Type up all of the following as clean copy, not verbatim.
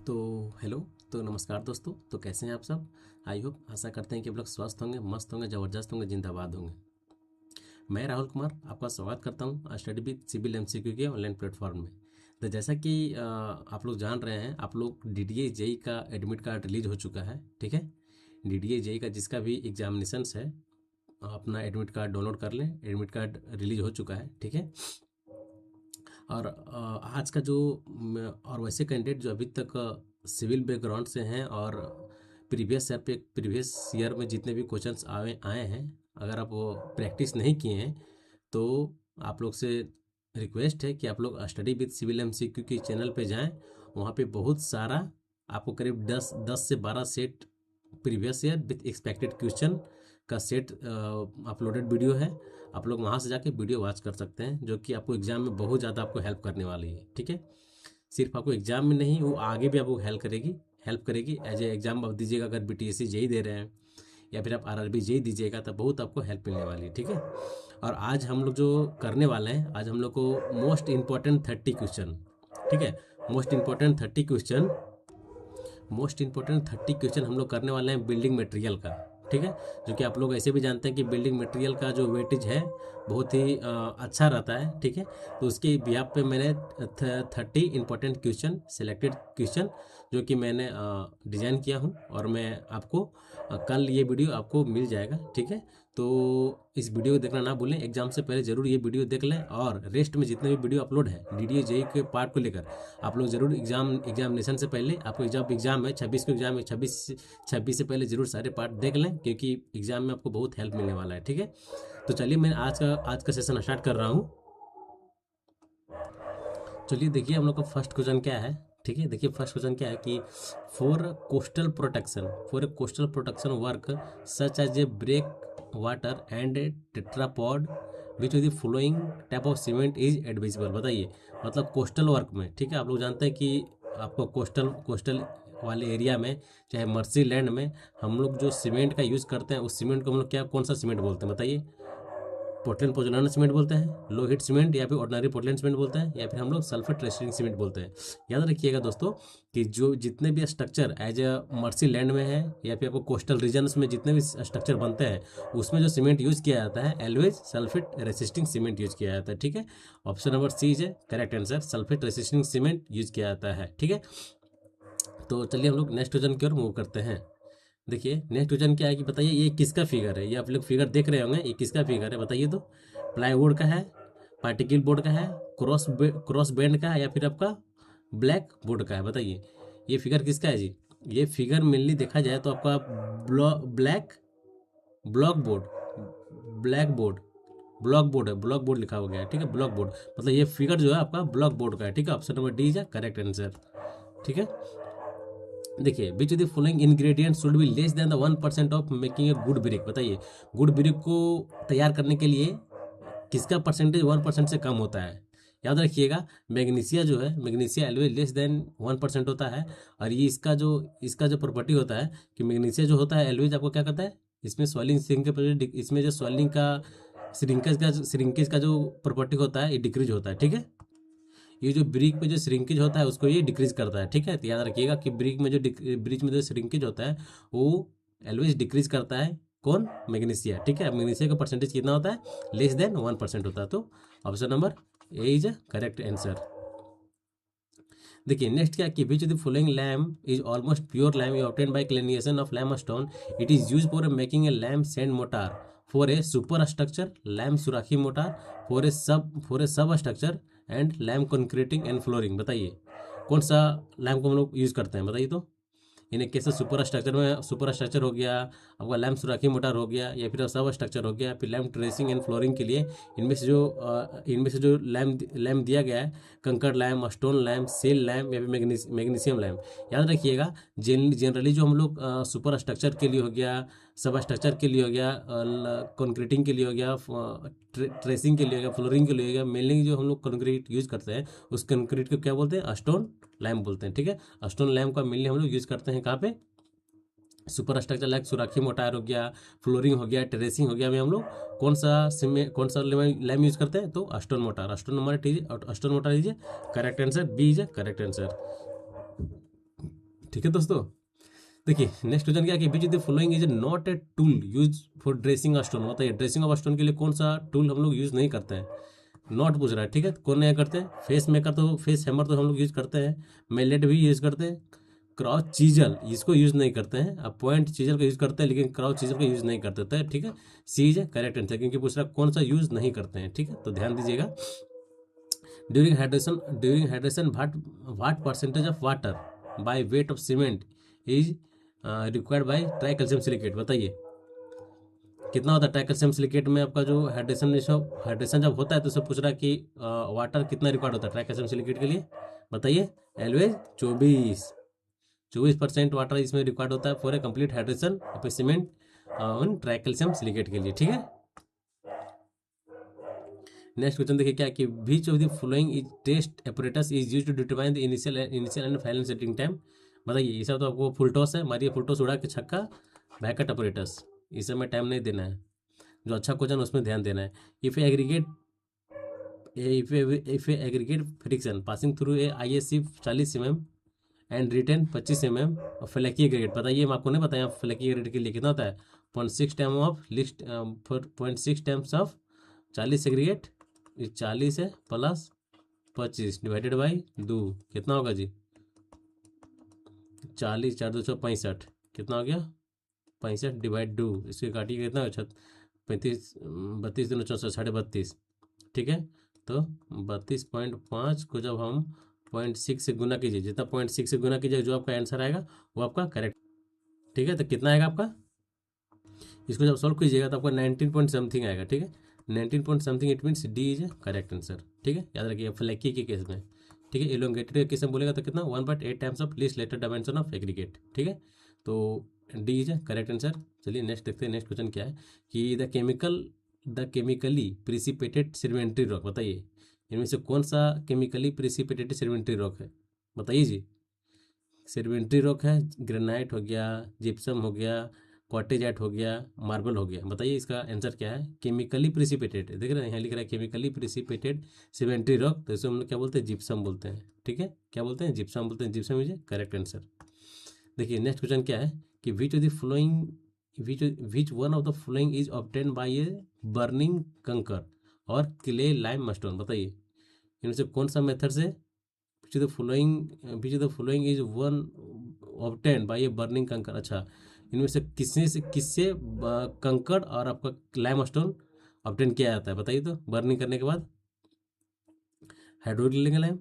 तो हेलो। तो नमस्कार दोस्तों। तो कैसे हैं आप सब? आई होप, आशा करते हैं कि आप लोग स्वस्थ होंगे, मस्त होंगे, ज़बरदस्त होंगे, जिंदाबाद होंगे। मैं राहुल कुमार आपका स्वागत करता हूं स्टडी विद सिविल एमसीक्यू के ऑनलाइन प्लेटफॉर्म में। तो जैसा कि आप लोग जान रहे हैं, आप लोग डीडीए जेई का एडमिट कार्ड रिलीज हो चुका है। ठीक है, डीडीए जेई का जिसका भी एग्जामिनेशंस है, अपना एडमिट कार्ड डाउनलोड कर लें। एडमिट कार्ड रिलीज हो चुका है। ठीक है। और आज का जो और वैसे कैंडिडेट जो अभी तक सिविल बैकग्राउंड से हैं और प्रीवियस ईयर में जितने भी क्वेश्चंस आए आए हैं, अगर आप वो प्रैक्टिस नहीं किए हैं तो आप लोग से रिक्वेस्ट है कि आप लोग स्टडी विद सिविल एमसीक्यू के चैनल पे जाएं। वहाँ पे बहुत सारा आपको करीब 10 से 12 set previous year with expected question का सेट अपलोडेड वीडियो है। आप लोग वहाँ से जाके वीडियो वॉच कर सकते हैं, जो कि आपको एग्जाम में बहुत ज़्यादा आपको हेल्प करने वाली है। ठीक है, सिर्फ आपको एग्जाम में नहीं, वो आगे भी आपको हेल्प करेगी एज ए एग्जाम आप दीजिएगा। अगर बीटीएससी जेई दे रहे हैं या फिर आप आरआरबी जेई दीजिएगा तो बहुत आपको हेल्प मिलने वाली है। ठीक है। और आज हम लोग जो करने वाले हैं, आज हम लोग को मोस्ट इंपॉर्टेंट 30 क्वेश्चन, ठीक है, मोस्ट इंपॉर्टेंट 30 क्वेश्चन हम लोग करने वाले हैं बिल्डिंग मटेरियल का। ठीक है, जो कि आप लोग ऐसे भी जानते हैं कि बिल्डिंग मटेरियल का जो वेटेज है बहुत ही अच्छा रहता है। ठीक है, तो उसके बिहाफ पे मैंने 30 इंपॉर्टेंट क्वेश्चन, सेलेक्टेड क्वेश्चन जो कि मैंने डिज़ाइन किया हूँ, और मैं आपको कल ये वीडियो आपको मिल जाएगा। ठीक है, तो इस वीडियो को देखना ना भूलें। एग्जाम से पहले ज़रूर ये वीडियो देख लें, और रेस्ट में जितने भी वीडियो अपलोड है डीडीए जेई के पार्ट को लेकर, आप लोग ज़रूर एग्जामिनेशन से पहले, आपको एग्जाम है 26 को, एग्जाम है 26 से पहले ज़रूर सारे पार्ट देख लें, क्योंकि एग्जाम में आपको बहुत हेल्प मिलने वाला है। ठीक है, तो चलिए मैं आज का सेशन स्टार्ट कर रहा हूँ। चलिए देखिए हम लोग का फर्स्ट क्वेश्चन क्या है। ठीक है, देखिए फर्स्ट क्वेश्चन क्या है कि for coastal protection work such as a breakwater and tetrapod which of the following type of cement is admissible. बताइए, मतलब कोस्टल वर्क में, ठीक है, आप लोग जानते हैं कि आपको कोस्टल वाले एरिया में, चाहे मर्सी लैंड में, हम लोग जो सीमेंट का यूज़ करते हैं उस सीमेंट को हम लोग कौन सा सीमेंट बोलते हैं? बताइए। पोर्टलैंड पोजोलाना सीमेंट बोलते हैं, लो हीट सीमेंट, या फिर ऑर्डिनरी पोर्टलैंड सीमेंट बोलते हैं, या फिर हम लोग सल्फेट रेसिस्टिंग सीमेंट बोलते हैं। याद रखिएगा दोस्तों कि जो जितने भी structure as a marshy land में है, या फिर आपको कोस्टल रीजन्स में जितने भी स्ट्रक्चर बनते हैं, उसमें जो सीमेंट यूज़ किया जाता है always sulphate resisting cement use किया जाता है। ठीक है, option number C is correct answer, sulphate resisting cement use किया जाता है। ठीक है, तो चलिए हम लोग नेक्स्ट क्वेश्चन की ओर मूव करते हैं। देखिए नेक्स्ट क्वेश्चन क्या है कि बताइए ये किसका फिगर है? ये आप लोग फिगर देख रहे होंगे, ये किसका फिगर है बताइए तो। प्लाईवुड का है, पार्टिकल बोर्ड का है, क्रॉस बैंड का है, या फिर आपका ब्लैक बोर्ड का है? बताइए ये फिगर किसका है जी? ये फिगर मेनली देखा जाए तो आपका block board black board block board है, ब्लॉक बोर्ड लिखा हो गया है। ठीक है, ब्लॉक बोर्ड, मतलब ये फिगर जो है आपका ब्लॉक बोर्ड का है। ठीक है, option number D is correct answer. ठीक है, देखिए विच of the following ingredient should be less than the 1% of making a good brick. बताइए गुड ब्रिक को तैयार करने के लिए किसका परसेंटेज 1% से कम होता है? याद रखिएगा, मैग्नीशिया जो है, मैग्नीशिया ऑलवेज लेस देन 1% होता है। और ये इसका जो प्रॉपर्टी होता है कि मैग्नीशिया जो होता है ऑलवेज आपको क्या करता है, इसमें स्वेलिंग श्रिंकेज, इसमें जो स्वेलिंग का श्रिंकेज का जो प्रॉपर्टी होता है ये डिक्रीज होता है। ठीक है, ये जो ब्रिक में जो श्रिंकेज होता है उसको ये डिक्रीज करता है। ठीक है, तो याद रखिएगा कि ब्रिज में जो श्रिंकेज होता है वो ऑलवेज डिक्रीज करता है। कौन? मैग्नीशिया। ठीक है, मैग्नीशिया का परसेंटेज कितना होता है? लेस देन 1% होता है। तो option number A is correct answer. देखिए नेक्स्ट क्या कि which the following lime is almost pure lime obtain by calcination of limestone, it is use for making a lime sand mortar, for a superstructure lime surkhi mortar, for a substructure and lime concreting and flooring. बताइए कौन सा lamp को हम लोग use करते हैं? बताइए तो। इन्हें कैसे सुपर स्ट्रक्चर हो गया, आपका लैम्प सुराखी मोटार हो गया, या फिर सब स्ट्रक्चर हो गया, फिर लैम्प ट्रेसिंग एंड फ्लोरिंग के लिए इनमें से जो लैम्प दिया गया है, kankar lime, stone lime, shell lime, या फिर मैग्नीशियम लैम्प। याद रखिएगा जनरली जो हम लोग सुपर स्ट्रक्चर के लिए हो गया, सब स्ट्रक्चर के लिए हो गया, कंक्रीटिंग के लिए हो गया, ट्रेसिंग के लिए हो गया, फ्लोरिंग के लिए हो गया, मेनली जो हम लोग कंक्रीट यूज़ करते हैं उस कंक्रीट को क्या बोलते हैं? स्टोन लैम्प बोलते हैं। ठीक है, स्टोन लैम्प का मेनली हम लोग यूज़ करते हैं कहाँ पे? सुपर स्ट्रक्चर लाइक सुराखी मोटार हो गया, फ्लोरिंग हो गया, टेरेसिंग हो गया, में हम लोग कौन सा लैम्प यूज़ करते हैं? तो स्टोन मोटार। स्टोन मोटार लीजिए, correct answer B is correct answer. ठीक है दोस्तों। देखिए नेक्स्ट क्वेश्चन क्या है कि which the following is not a tool use for dressing a stone. बताइए ड्रेसिंग ऑफ स्टोन के लिए कौन सा टूल हम लोग यूज नहीं करते हैं। नॉट पूछ रहा है, ठीक है। कौन नहीं करते हैं? फेस मेकर तो, फेस हैमर तो हम लोग यूज करते हैं, मेलेट भी यूज करते हैं, क्रॉस चीजल इसको यूज नहीं करते हैं, अब पॉइंट चीजल का यूज करते हैं लेकिन क्रॉस चीजल का यूज नहीं करते थे, ठीक है। सी इज करेक्ट आंसर, क्योंकि पूछ रहा कौन सा यूज नहीं करते हैं, ठीक है। तो ध्यान दीजिएगा। During hydration what percentage of water by weight of cement is required by try calcium silicate. बताइए कितना होता है ट्राई कैल्शियम सिलिकेट में आपका जो हाइड्रेशन जब होता है तो सब पूछ रहा है कि वाटर कितना रिक्वायर्ड होता है ट्राई कैल्शियम सिलिकेट के लिए। बताइए एलवेज 24% वाटर इसमें रिक्वायर्ड होता है for a complete hydration of cement on tri calcium silicate के लिए, ठीक है। नेक्स्ट क्वेश्चन देखिए क्या कि which of the following is test apparatus is used to determine the initial and final setting time. बताइए ये सब तो आपको फुल टॉस है, मारिए फुल टॉस उड़ा के छक्का, बैकअट ऑपरेटस, इस समय टाइम नहीं देना है, जो अच्छा क्वेश्चन उसमें ध्यान देना है। If aggregate fraction passing through a ISC 40 mm and retain 25 mm और फ्लैकी एग्रीगेट। बताइए मैं आपको नहीं बताया फ्लैकी एग्रीगेट के लिए कितना होता है 0.6 time of list 0.6 times of 40 aggregate, 40 है प्लस 25 डिवाइडेड बाई 2 कितना होगा जी 40 4 265 कितना हो गया 65 डिवाइड 2 इसके काटिए कितना 35 32 दिन 64 32, ठीक है। तो 32.5 को जब हम 0.6 से गुना कीजिए, जितना 0.6 से गुना कीजिए जो आपका आंसर आएगा वो आपका करेक्ट, ठीक है। तो कितना आएगा आपका, इसको जब सॉल्व कीजिएगा तो आपका 19 पॉइंट समथिंग आएगा, ठीक है। 19 point something it means D is correct answer, ठीक है। याद रखिए फ्लैकी के केस में, ठीक है। एलोंगेटेड के केस में बोलेगा तो कितना 1/8 times of least lateral dimension of aggregate, ठीक है। तो डी इज करेक्ट आंसर। चलिए नेक्स्ट देखते हैं। नेक्स्ट क्वेश्चन क्या है कि the chemically precipitated sedimentary rock. बताइए इनमें से कौन सा केमिकली प्रिसिपिटेड सेडिमेंट्री रॉक है। बताइए जी। सेडिमेंट्री रॉक है, ग्रेनाइट हो गया, जिप्सम हो गया, क्वार्टेजाइट हो गया, मार्बल हो गया। बताइए इसका आंसर क्या है। केमिकली प्रिसिपिटेड, देख रहे हैं यहाँ लिख रहा है केमिकली प्रिसिपिटेड सेडिमेंट्री रॉक, तो इसे हम लोग क्या बोलते हैं जिप्सम बोलते हैं, ठीक है। क्या बोलते हैं जिप्सम बोलते हैं, जिप्सम इज करेक्ट आंसर। देखिए नेक्स्ट क्वेश्चन क्या है कि which one of the following is obtain bye a burning कंकर और क्ले लाइम स्टोन। बताइए इनमें से कौन सा मेथड से विच of the following is one obtain bye a burning कंकर। अच्छा इनमें से किससे कंकड़ और आपका लाइम स्टोन ऑब्टेन किया जाता है। बताइए तो बर्निंग करने के बाद हाइड्रोलिक लाइम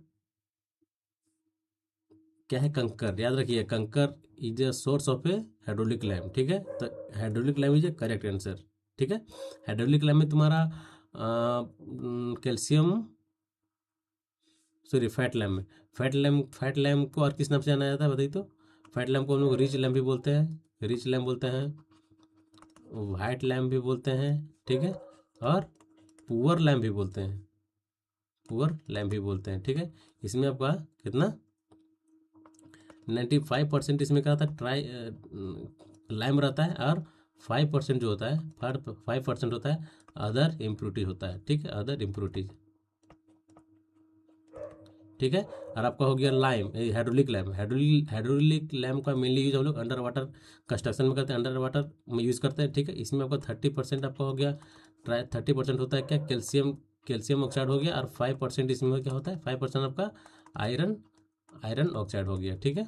क्या है, कंकर। याद रखिए कंकर is a source of A hydraulic lamp, ठीक है। तो hydraulic lamp is a correct answer, ठीक है। हाइड्रोलिक लैम्प में तुम्हारा कैल्शियम सॉरी फैट लैम्प को और किस नाम से जाना जाता है बताइए तो। फैट लैम्प को हम लोग रिच लैम्प भी बोलते हैं, रिच लैम्प बोलते हैं, वाइट लैम्प भी बोलते हैं, ठीक है। और पुअर लैम्प भी बोलते हैं, पुअर लैम्प भी बोलते हैं, ठीक है। इसमें आपका कितना 95% इसमें क्या होता है ट्राई लाइम रहता है, और 5% जो होता है 5% होता है अदर इम्प्योरिटीज होता है, ठीक है। अदर इम्प्योरिटीज, ठीक है। और आपका हो गया lime hydraulic lamp. Hydraulic lamp का मेनली यूज हम लोग अंडर वाटर कंस्ट्रक्शन में करते हैं, अंडर वाटर में यूज़ करते हैं, ठीक है। इसमें आपका 30% आपका हो गया 30% होता है क्या कैल्शियम ऑक्साइड हो गया, और 5% इसमें क्या होता है 5% आपका आयरन ऑक्साइड हो गया, ठीक है।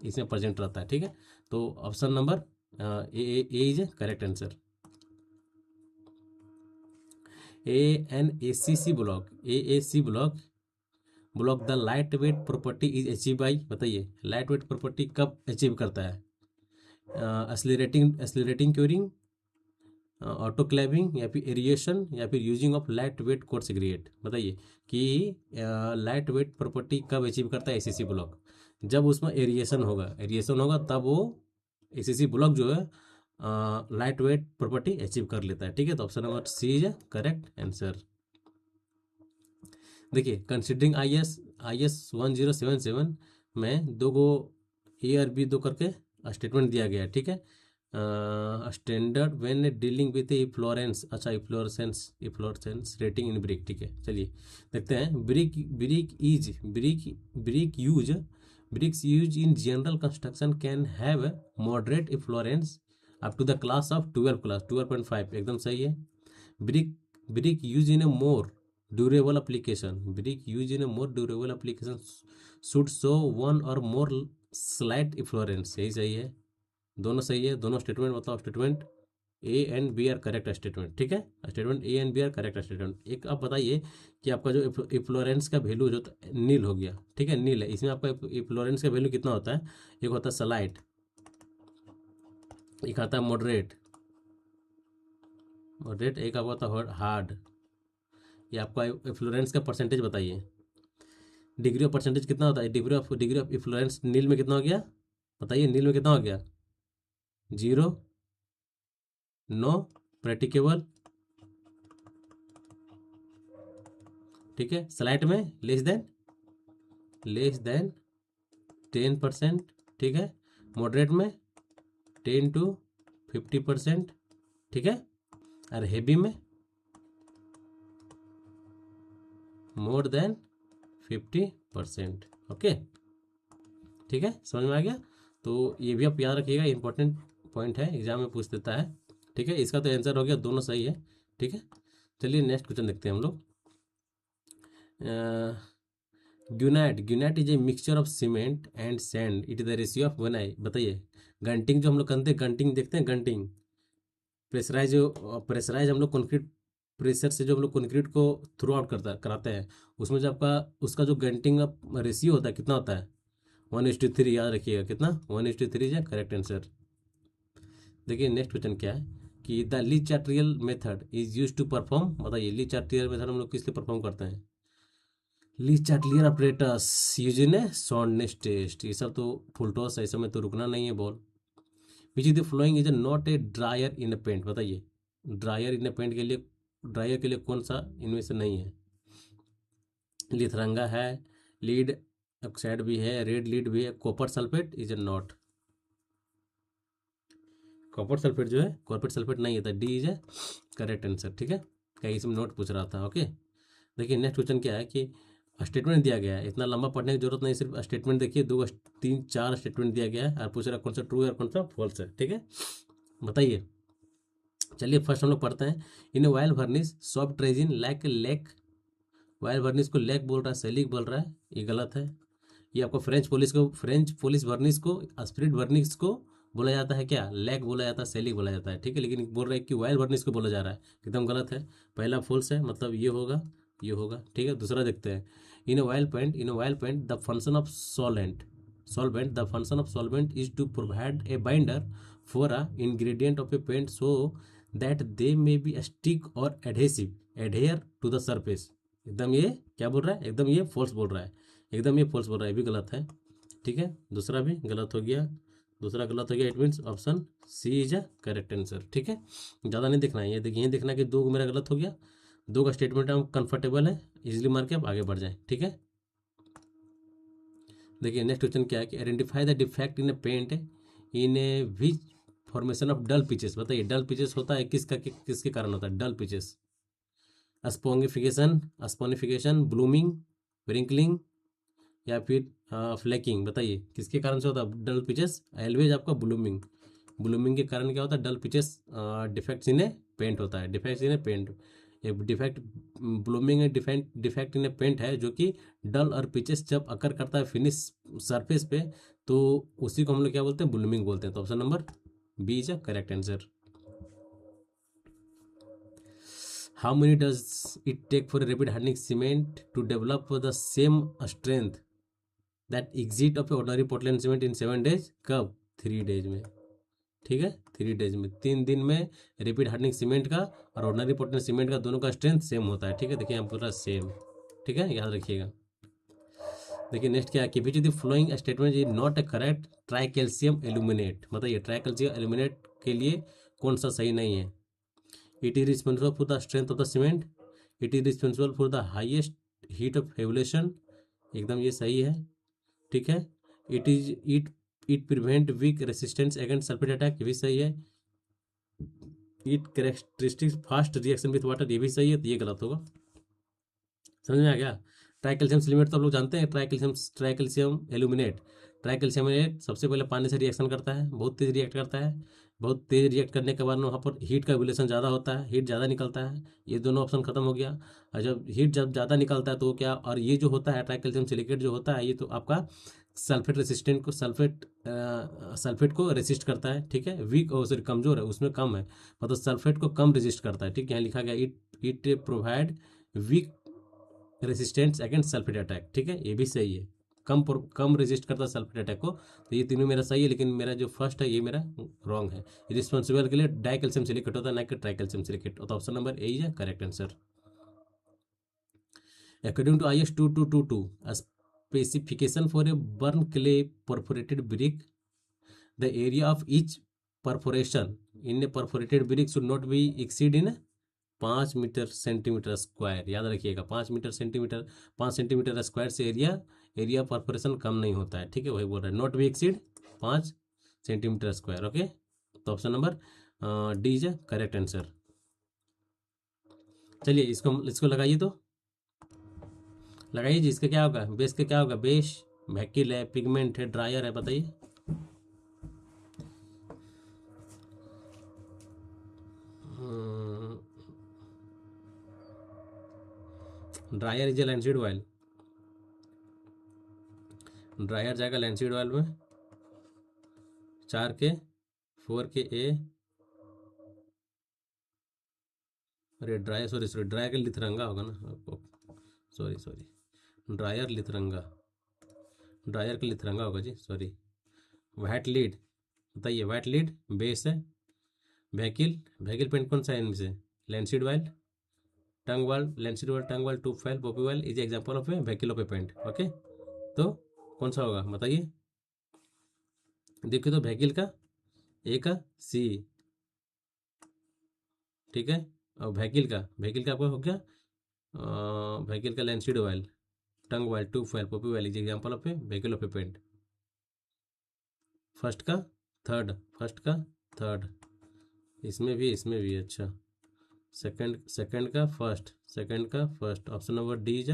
इसमें प्रेजेंट रहता है, ठीक है। तो option number A is correct answer. ANACC block the light weight property is achieve by. बताइए लाइट वेट प्रॉपर्टी कब अचीव करता है। एक्सलरेटिंग क्यूरिंग, ऑटोक्लेविंग, या फिर एरिएशन, या फिर using of light weight coarse aggregate. बताइए कि लाइट वेट प्रॉपर्टी कब अचीव करता है ACC ब्लॉक। जब उसमें एरिएशन होगा तब वो ACC ब्लॉक जो है लाइट वेट प्रॉपर्टी अचीव कर लेता है, ठीक है। तो option number C is correct answer. देखिए कंसिडरिंग IS 1077 में दो गो A और B दो करके स्टेटमेंट दिया गया है, ठीक है। स्टैंडर्ड व्हेन डीलिंग विथ इफ्लोरेंस, अच्छा इफ्लोरेंस रेटिंग इन ब्रिक, ठीक है। चलिए देखते हैं। Brick use Bricks used in general construction can have moderate effluence up to the class of 12 class 12.5 एकदम सही है. Brick used in a more durable application. Brick used in a more durable application should show one or more slight effluence. यही सही है. दोनों सही है. दोनों स्टेटमेंट मतलब statement A and B are correct statement. ठीक है, statement A and B are correct statement. एक आप बताइए कि आपका जो इफ्लोरेंस का वैल्यू जो नील हो गया. ठीक है, नील है. इसमें आपका इफ्लोरेंस का वैल्यू कितना होता है? एक होता है स्लाइट, एक आता है मॉडरेट, एक आपका होता है हार्ड. ये आपका इफ्लोरेंस का परसेंटेज बताइए. डिग्री ऑफ परसेंटेज कितना होता है? डिग्री ऑफ इफ्लोरेंस नील में कितना हो गया? बताइए, नील में कितना हो गया? 0, नो, प्रैक्टिकेबल. ठीक है, स्लाइट में लेस देन 10%. ठीक है, मॉडरेट में 10 to 50%. ठीक है, और हेवी में मोर देन 50%. ओके, ठीक है, समझ में आ गया. तो ये भी आप याद रखिएगा, इंपॉर्टेंट पॉइंट है, एग्जाम में पूछ देता है. ठीक है, इसका तो आंसर हो गया, दोनों सही है. ठीक है, चलिए नेक्स्ट क्वेश्चन देखते हैं हम लोग. Gunite is a mixture of cement and sand. It is the ratio of 1:1. बताइए, गंटिंग जो हम लोग करते हैं, गंटिंग देखते हैं, गंटिंग प्रेशराइज हम लोग कंक्रीट प्रेशर से जो हम लोग कंक्रीट को थ्रू आउट कराते हैं, उसमें जो आपका उसका जो गंटिंग का रेशियो होता है कितना होता है? 1:3. याद रखिएगा, कितना? 1:3 है करेक्ट आंसर. देखिए नेक्स्ट क्वेश्चन क्या है कि the Le Chatelier method is use to perform. बताइए, ली चार्टियल मेथड हम लोग किस लिए परफॉर्म करते हैं? Le Chatelier operators use in a soundness test. ये सब तो फुल टॉस है, ऐसे में तो रुकना नहीं है ball. Which is the following is not a drier in a paint. बताइए, ड्रायर इन ए पेंट के लिए, ड्रायर के लिए कौन सा इनमें से नहीं है? लिथरंगा है, लीड ऑक्साइड भी है, रेड लीड भी है, copper sulphate is a not. Copper sulphate जो है, कॉपर सल्फेट नहीं है, तो D is a correct answer. ठीक है, कहीं इसमें नोट पूछ रहा था. ओके, देखिए नेक्स्ट क्वेश्चन क्या है कि स्टेटमेंट दिया गया है. इतना लंबा पढ़ने की जरूरत नहीं, सिर्फ स्टेटमेंट देखिए, 2 3 4 स्टेटमेंट दिया गया है और पूछ रहा कौन सा ट्रू है और कौन सा फॉल्स है. ठीक है, बताइए. चलिए फर्स्ट हम लोग पढ़ते हैं. In oil varnish soft resin lac. Oil varnish को लेक बोल रहा है, सेलिक बोल रहा है, ये गलत है. ये आपको फ्रेंच पोलिश वर्निश को, स्पिरिट वर्निश को बोला जाता है क्या? लेक बोला जाता है, सेलिक बोला जाता है. ठीक है, लेकिन बोल रहा है कि वायल वर्निश को बोला जा रहा है, एकदम गलत है. पहला फॉल्स है, मतलब ये होगा, ये होगा. ठीक है, दूसरा देखते हैं. In oil paint the function of solvent the function of solvent is to provide a binder for a ingredient of a paint so that they may be stick or adhere to the surface. एकदम ये क्या बोल रहा है? एकदम ये false बोल रहा है, एकदम ये फॉल्स बोल रहा है, ये भी गलत है. ठीक है, दूसरा भी गलत हो गया, दूसरा गलत हो गया. It means option C is a correct answer. ठीक है, ज़्यादा नहीं देखना है, ये देखिए, ये देखना कि 2 मेरा गलत हो गया, 2 का स्टेटमेंट हम कंफर्टेबल है, इजिली मार के आप आगे बढ़ जाए. ठीक है, देखिए नेक्स्ट क्वेश्चन क्या है कि identify the defect in a paint in a which formation of dull patches. बताइए, डल पिचेस होता है किसके कारण होता है dull patches? Saponification, blooming, wrinkling या फिर फ्लेकिंग. बताइए किसके कारण से होता है डल पिचेस? ऑलवेज आपका ब्लूमिंग के कारण क्या होता है? Dull patches defects in a paint होता है, डिफेक्ट्स इन ए पेंट. एक defect blooming defect in a paint है जो कि डल और पिचेस जब अकर करता है फिनिश सरफेस पे, तो उसी को हम लोग क्या बोलते हैं? ब्लूमिंग बोलते हैं. तो option number B is a correct answer. How many does it take for rapid hardening cement to develop the same strength that exit of ordinary Portland cement in 7 days? कब? 3 days में. ठीक है, 3 days में, 3 दिन में rapid hardening cement का और ordinary Portland cement का दोनों का स्ट्रेंथ सेम होता है. ठीक है, देखिए यहाँ पूरा सेम. ठीक है, याद रखिएगा. देखिए नेक्स्ट क्या है कि which is the following statement is not a correct? Tricalcium aluminate. बताइए, ट्राई कैल्शियम एल्यूमिनेट के लिए कौन सा सही नहीं है? It is responsible for the strength of the cement, it is responsible for the highest heat of evolution. एकदम ये सही है. ठीक है, it prevent weak resistance against sulphate attack, ये भी सही है. It characteristics fast reaction with water, ये भी सही है. तो ये गलत होगा. समझ में आ गया? ट्राई कैल्शियम सिलिमेट तो आप लोग जानते हैं, try calcium aluminate. Try calcium aluminate सबसे पहले पानी से रिएक्शन करता है, बहुत तेज रिएक्ट करता है। बहुत तेज रिएक्ट करने के बाद वहाँ पर हीट का रिलेशन ज़्यादा होता है, हीट ज़्यादा निकलता है। ये दोनों ऑप्शन खत्म हो गया। और जब ज़्यादा निकलता है तो क्या, और ये जो होता है ट्राई कैल्शियम सिलिकेट जो होता है, ये तो आपका सल्फेट को रेसिस्ट करता है, ठीक है। वीक और सॉरी कमजोर है, उसमें कम है, मतलब सल्फेट को कम रेसिस्ट करता है, ठीक है। यहाँ लिखा गया it provide weak resistance against sulphate attack, ठीक है, ये भी सही है। कम रेजिस्ट करता है सल्फेट अटैक को, तो ये तीनों मेरा सही है। लेकिन मेरा जो फर्स्ट है ये मेरा रॉन्ग है। रिस्पॉन्सिबल के लिए डाई कैल्शियम सिलिकेट होता है, ना कि ट्राई कैल्शियम सिलिकेट। तो ऑप्शन नंबर ए है correct answer. According to IS 2222, a specification for a burn clay perforated brick, the area of each perforation in a perforated brick should not be exceed in 5 metre centimetre square. याद रखिएगा 5 square से area perforation कम नहीं होता है, ठीक है। वही बोल रहा है, not be exceed 5 centimetre square. Okay, तो option number D is correct answer. चलिए इसको लगाइए, तो लगाइए जी। इसका क्या होगा, बेस का क्या होगा, बेस वैक्यूल है, पिगमेंट है, ड्रायर है, बताइए। Drier is linseed oil. Drier जाएगा लैंडसीड ऑयल में, 4 के 4 के ए, अरे ड्रायर सॉरी ड्रायर का लिथरंगा होगा ना, सॉरी ड्रायर का लिथरंगा होगा जी, सॉरी। वाइट लीड, बताइए वाइट लीड बेस है। वैकिल पेंट कौन सा है इनमें से, लैंडसीड ऑयल, टंग वाल, लैंडसीड ऑयल, टंग वाल, टूब file, poppy oil is example of a vehicle of a paint. Okay, तो कौन सा होगा बताइए। देखिए तो वैकिल का ए का सी, ठीक है। और वैकिल का आपका हो गया, वैकिल का linseed oil, tung oil, tube file, poppy oil is example of a vehicle of a paint. First का थर्ड, इसमें भी अच्छा। सेकंड का first, option number D is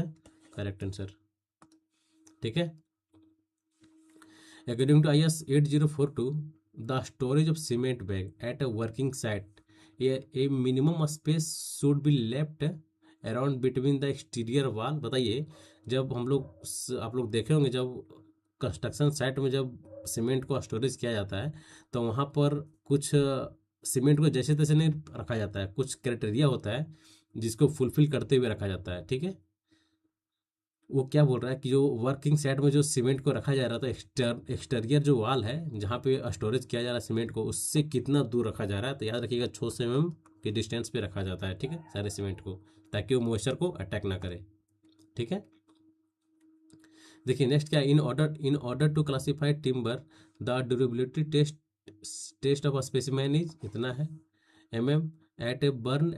correct answer, ठीक है। According to IS 8042, the storage of cement bag at a working site, a minimum space should be left around between the exterior wall. बताइए, जब हम लोग आप लोग देखे होंगे, जब कंस्ट्रक्शन साइट में जब सीमेंट को स्टोरेज किया जाता है, तो वहाँ पर कुछ सीमेंट को जैसे तैसे नहीं रखा जाता है, कुछ क्राइटेरिया होता है जिसको फुलफिल करते हुए रखा जाता है, ठीक है। वो क्या बोल रहा है कि जो वर्किंग साइड में जो सीमेंट को रखा जा रहा था, एक्सटीरियर जो वाल है जहाँ पे स्टोरेज किया जा रहा है सीमेंट को, उससे कितना दूर रखा जा रहा है, तो याद रखिएगा 600 mm के डिस्टेंस पे रखा जाता है, ठीक है, सारे सीमेंट को, ताकि वो मॉइस्चर को अटैक ना करे, ठीक है। देखिए नेक्स्ट क्या, in order to classify timber, the durability test of specimen is इतना है mm at a burn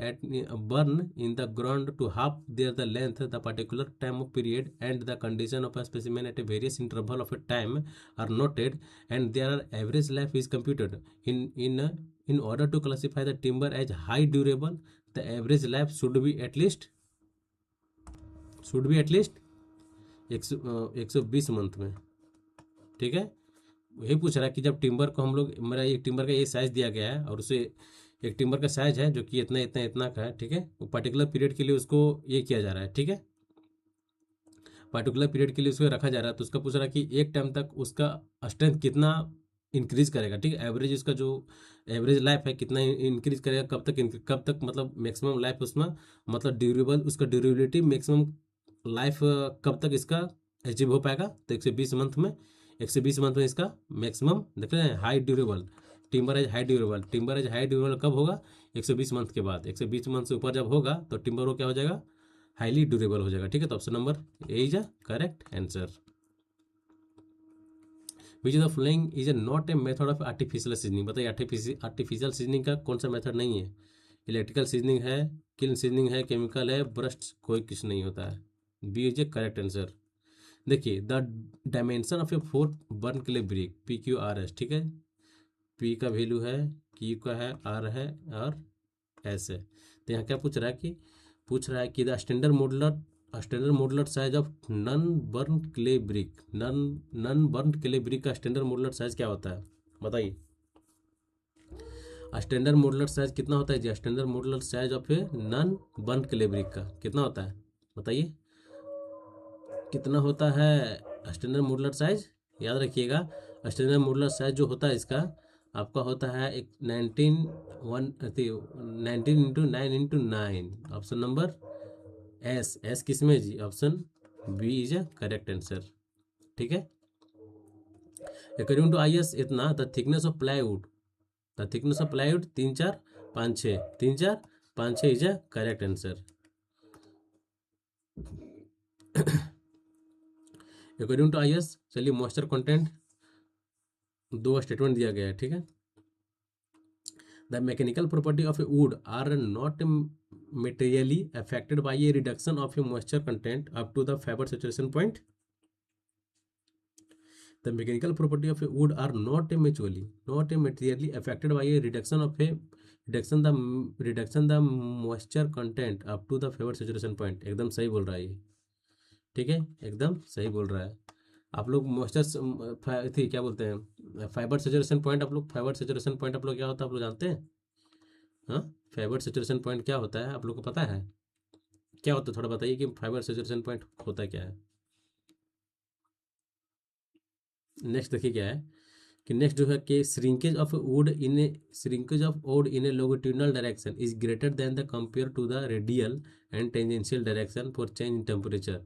in the ground to half there the length, the particular time of period and the condition of a specimen at a various interval of a time are noted, and their average life is computed. In order to classify the timber as high durable, the average life should be at least 120 month में, ठीक है। वही पूछ रहा है कि जब timber को हम लोग, मेरा एक टिम्बर का ये साइज दिया गया है, और उसे एक टिम्बर का साइज है जो कि इतना का है, ठीक है। वो पर्टिकुलर पीरियड के लिए उसको ये किया जा रहा है, ठीक है, पर्टिकुलर पीरियड के लिए उसको रखा जा रहा है। तो उसका पूछ रहा है कि एक टाइम तक उसका स्ट्रेंथ कितना इंक्रीज करेगा, ठीक है। एवरेज उसका जो एवरेज लाइफ है कितना इंक्रीज करेगा, कब तक मतलब मैक्सिमम लाइफ उसमें, मतलब उसका ड्यूरेबिलिटी मैक्सिमम लाइफ कब तक इसका अचीव हो पाएगा, तो 120 मंथ में। 120 मंथ में इसका मैक्सिमम देख रहे हैं, high durable timber as high durable कब होगा, 120 मंथ के बाद। 120 मंथ से ऊपर जब होगा तो टिम्बर वो क्या हो जाएगा, हाईली ड्यूरेबल हो जाएगा, ठीक है। तो option number A is a correct answer. Which the following is not a method of artificial seasoning. बताइए आर्टिफिशियल सीजनिंग का कौन सा मेथड नहीं है। इलेक्ट्रिकल सीजनिंग है, किल्न सीजनिंग है, केमिकल है, ब्रस्ट, कोई कुछ नहीं होता है। B is a correct answer. देखिए the dimension of a 4 burnt clay brick, PQRS, ठीक है। P का वैल्यू है, Q का है, R है और S है। तो यहाँ क्या पूछ रहा है कि the standard modular standard modular size of non burn clay brick, non burn clay brick का स्टैंडर्ड मॉडुलर साइज क्या होता है बताइए। स्टैंडर्ड मॉडुलर साइज कितना होता है जी? Standard modular size of a non burn clay brick का कितना होता है बताइए, कितना होता है स्टैंडर्ड मॉडुलर साइज? याद रखिएगा, स्टैंडर्ड मॉडुलर साइज जो होता है इसका आपका होता है एक 19 इंटू 9 ऑप्शन नंबर एस किस में जी? Option B is a correct answer. ठीक है, अकॉर्डिंग टू आई एस इतना the thickness of plywood, the thickness of plywood 3 4 5 6, 3 4 5 6 is a correct answer. According to I S, चलिए मॉइस्चर कंटेंट दो statement दिया गया है। ठीक है, the mechanical property of a wood are not materially affected by a reduction of a moisture content up to the fiber saturation point. The mechanical property of a wood are not materially affected by a reduction the moisture content up to the fiber saturation point. एकदम सही बोल रहा है ये। ठीक है, एकदम सही बोल रहा है। आप लोग मॉइस्चर थी क्या बोलते हैं फाइबर सेचुरेशन पॉइंट, आप लोग फाइबर सेचुरेशन पॉइंट आप लोग क्या होता है आप लोग जानते हैं? हाँ, फाइबर सेचुरेशन पॉइंट क्या होता है आप लोग को पता है क्या होता है? थोड़ा बताइए कि फाइबर सेचुरेशन पॉइंट होता क्या है। नेक्स्ट देखिए क्या है कि नेक्स्ट जो है कि shrinkage of wood in a longitudinal direction is greater than the compare to the radial and tangential direction for change in temperature.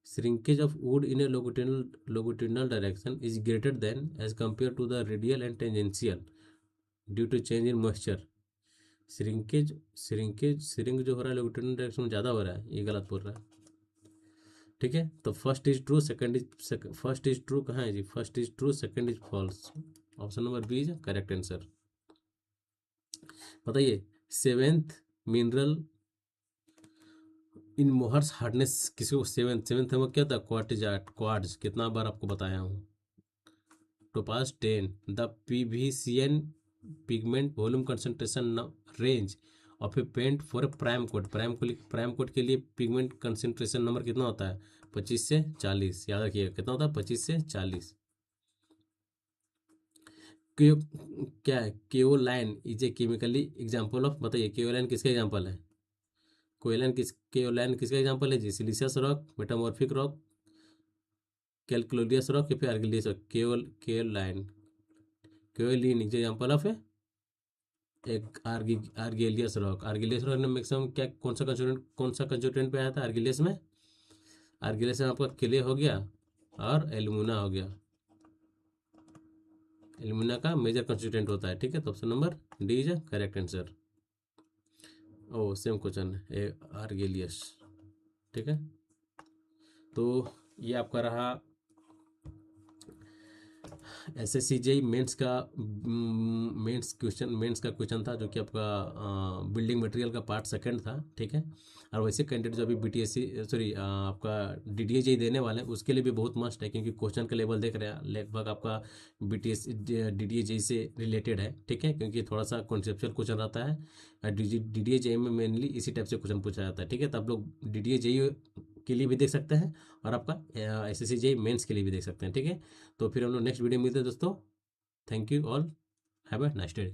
Shrinkage of wood in a longitudinal direction is greater than as compare to the radial and tangential due to change in moisture. Shrink जो हो रहा है longitudinal direction में ज़्यादा हो रहा है, ये गलत बोल रहा है। ठीक है, तो first is true first is true कहाँ है जी? First is true, second is false. Option number B is correct answer. बताइए, seventh mineral in Mohs hardness किसी को सेवेंथ में क्या था? क्वार्ट्ज कितना बार आपको बताया हूँ? Topaz 10, the PVC pigment volume concentration range of a paint for a prime coat के लिए पिगमेंट कंसंट्रेशन नंबर कितना होता है? 25 से 40। याद रखिएगा कितना होता है? 25 से 40। क्या है kaolin is a chemically example of, बताइए केओलाइन किसका एग्जाम्पल है? केओलाइन किसका एग्जाम्पल है जी? Siliceous rock, metamorphic rock, calcareous rock या फिर argillaceous rock? Kaolin example of है एक आर्गिलियस रॉक। आर्गिलियस रॉक ने मैक्सिमम क्या कौन सा कंस्टिट्यूएंट पे आया था आर्गिलियस में? आर्गिलियस में आपका क्ले हो गया और एल्यूमिना हो गया। एल्यूमिना का मेजर कंस्टिट्यूएंट होता है। ठीक है, तो option number D is correct answer. Oh same question है आर्गिलियस। ठीक है, तो ये आपका रहा SSCJ मेंस का मेंस का क्वेश्चन था, जो कि आपका बिल्डिंग मटेरियल का पार्ट सेकंड था। ठीक है, और वैसे कैंडिडेट जो अभी आपका DDA देने वाले हैं उसके लिए भी बहुत मस्ट है, क्योंकि क्वेश्चन का लेवल देख रहे हैं लगभग आपका DDA से रिलेटेड है। ठीक है, क्योंकि थोड़ा सा कॉन्सेप्चुअल क्वेश्चन रहता है। DDA में मेनली इसी टाइप से क्वेश्चन पूछा जाता है। ठीक है, तो आप लोग DDA के लिए भी देख सकते हैं और आपका SSCJ मेंस के लिए भी देख सकते हैं। ठीक है, तो फिर हम लोग नेक्स्ट वीडियो में मिलते हैं दोस्तों। Thank you all, have a nice day.